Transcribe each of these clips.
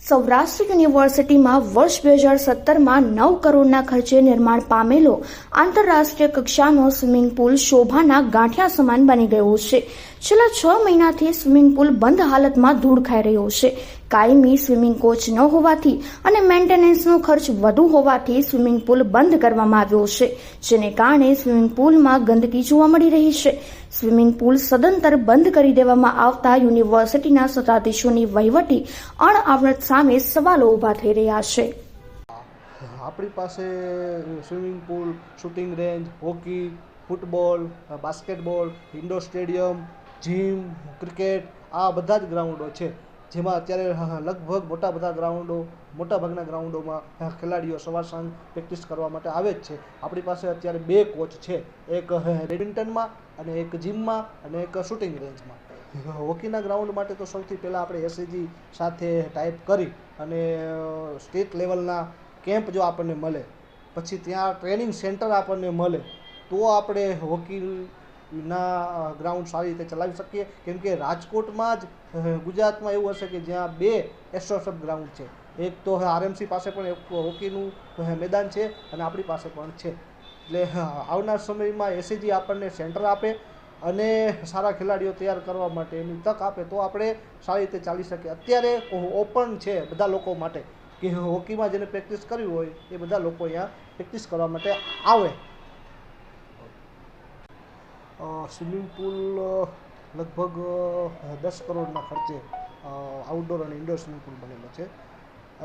સૌરાષ્ટ્ર યુનિવર્સિટીમાં વર્ષ 2017માં 9 કરોડના ખર્ચે નિર્માણ પામેલો આંતરરાષ્ટ્રીય કક્ષાનો સ્વિમિંગ પુલ શોભાના ગાંઠિયા સમાન બની ગયો છે। છેલ્લા 6 મહિનાથી સ્વિમિંગ પુલ બંધ હાલતમાં ધૂળ ખાઈ રહ્યો છે। કાયમી સ્વિમિંગ કોચ ન હોવાથી અને મેન્ટેનન્સનો ખર્ચ વધુ હોવાથી સ્વિમિંગ પુલ બંધ કરવામાં આવ્યો છે, જેને કારણે સ્વિમિંગ પુલમાં ગંદકી જોવા મળી રહી છે। સ્વિમિંગ પુલ સદંતર બંધ કરી દેવામાં આવતા યુનિવર્સિટીના સત્તાધીશોની વહીવટી અણઆવડત સામે સવાલો ઊભા થઈ રહ્યા છે। આપણી પાસે swimming pool, shooting range, hockey, football, basketball, indoor stadium, gym, cricket આ બધા જ ગ્રાઉન્ડો છે, જેમાં અત્યારે લગભગ મોટાભાગના ગ્રાઉન્ડોમાં ખેલાડીઓ સવાર સાંજ પ્રેક્ટિસ કરવા માટે આવે જ છે। આપણી પાસે અત્યારે 2 કોચ છે, એક બેડમિન્ટનમાં અને એક જીમમાં અને એક શૂટિંગ રેન્જમાં। હોકીના ગ્રાઉન્ડ માટે તો સૌથી પહેલાં આપણે એસએજી સાથે ટાઈપ કરી અને સ્ટેટ લેવલના કેમ્પ જો આપણને મળે, પછી ત્યાં ટ્રેનિંગ સેન્ટર આપણને મળે, તો આપણે હોકીના ગ્રાઉન્ડ સારી રીતે ચલાવી શકીએ। કેમ કે રાજકોટમાં જ ગુજરાતમાં એવું હશે કે જ્યાં 2 એસ્ટ્રોસબ ગ્રાઉન્ડ છે, એક તો આરએમસી પાસે પણ એક હોકીનું મેદાન છે અને આપણી પાસે પણ છે। એટલે આવનાર સમયમાં એસએજી આપણને સેન્ટર આપે અને સારા ખેલાડીઓ તૈયાર કરવા માટે એની તક આપે તો આપણે સારી રીતે ચાલી શકીએ। અત્યારે ઓપન છે બધા લોકો માટે કે હોકીમાં જેને પ્રેક્ટિસ કરવી હોય એ બધા લોકો અહીંયા પ્રેક્ટિસ કરવા માટે આવે। સ્વિમિંગ પુલ લગભગ 10 કરોડના ખર્ચે આઉટડોર અને ઇન્ડોર સ્વિમિંગ પુલ બનેલો છે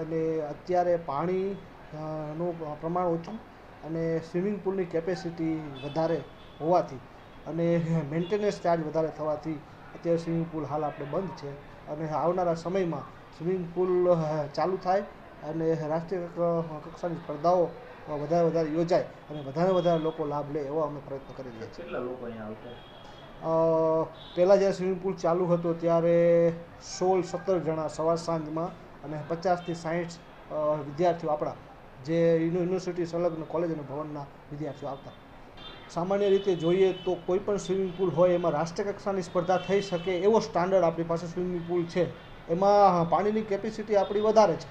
અને અત્યારે પાણીનું પ્રમાણ ઓછું અને સ્વિમિંગ પુલની કેપેસિટી વધારે હોવાથી અને મેન્ટેનન્સ ચાર્જ વધારે થવાથી અત્યારે સ્વિમિંગ પુલ હાલ આપણે બંધ છે અને આવનારા સમયમાં સ્વિમિંગ પુલ ચાલુ થાય અને રાષ્ટ્રીય કક્ષાની સ્પર્ધાઓ વધારે યોજાય અને વધારે લોકો લાભ લે એવો અમે પ્રયત્ન કરી રહ્યા છીએ। કેટલા લોકો અહીંયા આવતા? પહેલાં જ્યારે સ્વિમિંગ પુલ ચાલુ હતો ત્યારે 16-17 જણા સવાર સાંજમાં અને 50થી 60 વિદ્યાર્થીઓ આપણા જે યુનિવર્સિટી સંલગ્ન કોલેજ અને ભવનના વિદ્યાર્થીઓ આવતા। સામાન્ય રીતે જોઈએ તો કોઈ પણ સ્વિમિંગ પુલ હોય એમાં રાષ્ટ્રીય કક્ષાની સ્પર્ધા થઈ શકે એવો સ્ટાન્ડર્ડ આપણી પાસે સ્વિમિંગ પુલ છે। એમાં પાણીની કેપેસિટી આપણી વધારે છે।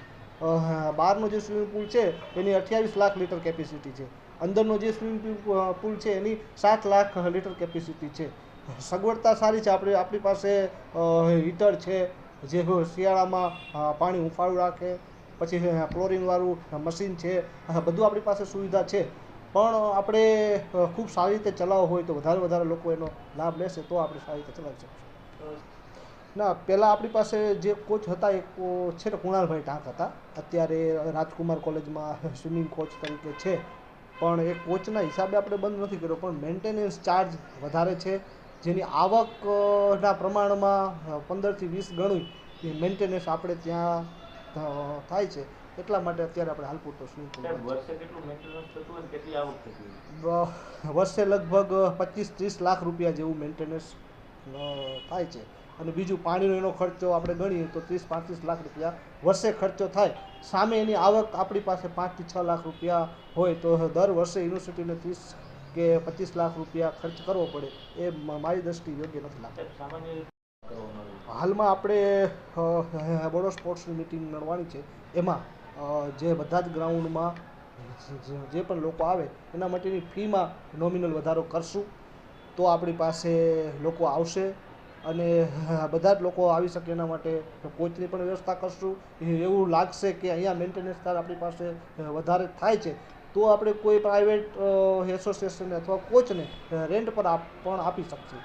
બહારનો જે સ્વિમિંગ પુલ છે એની 28 લાખ લીટર કેપેસિટી છે, અંદરનો જે સ્વિમિંગ પુલ છે એની 7 લાખ લીટર કેપેસિટી છે। સગવડતા સારી છે, આપણી પાસે હીટર છે જે શિયાળામાં પાણી હુંફાળું રાખે, પછી ક્લોરીનવાળું મશીન છે, બધું આપણી પાસે સુવિધા છે। પણ આપણે ખૂબ સારી રીતે ચલાવવો હોય તો વધારે લોકો એનો લાભ લેશે તો આપણે સારી રીતે ચલાવી શકીશું। ના, પહેલાં આપણી પાસે જે કોચ હતા એ છે ને કુણાલભાઈ ટાંક હતા, અત્યારે રાજકુમાર કોલેજમાં સ્વિમિંગ કોચ તરીકે છે, પણ એ કોચના હિસાબે આપણે બંધ નથી કર્યો, પણ મેન્ટેનન્સ ચાર્જ વધારે છે, જેની આવકના પ્રમાણમાં 15થી 20 ગણું મેન્ટેનન્સ આપણે ત્યાં થાય છે, એટલા માટે અત્યારે આપણે હાલ પૂરતો સ્વિમિંગ પુલ વર્ષે કેટલું મેન્ટેનન્સ થતું અને કેટલી આવક થતી? વર્ષે લગભગ 25-30 લાખ રૂપિયા જેવું મેન્ટેનન્સ થાય છે અને બીજું પાણીનો એનો ખર્ચો આપણે ગણીએ તો 30-35 લાખ રૂપિયા વર્ષે ખર્ચો થાય। સામે એની આવક આપણી પાસે 5થી 6 લાખ રૂપિયા હોય તો દર વર્ષે યુનિવર્સિટીને 30 કે 25 લાખ રૂપિયા ખર્ચ કરવો પડે એ મારી દ્રષ્ટિએ યોગ્ય નથી લાગતું। હાલમાં આપણે બોર્ડ ઓફ સ્પોર્ટ્સની મિટિંગ મળવાની છે, એમાં જે બધા જ ગ્રાઉન્ડમાં જે પણ લોકો આવે એના માટેની ફીમાં નોમિનલ વધારો કરશું તો આપણી પાસે લોકો આવશે અને બધા જ લોકો આવી શકે એના માટે કોચની પણ વ્યવસ્થા કરશું। એવું લાગશે કે અહીંયા મેન્ટેનન્સ ચાર્જ આપણી પાસે વધારે થાય છે તો આપણે કોઈ પ્રાઇવેટ એસોસિએશન અથવા કોચને રેન્ટ પર પણ આપી શકશું।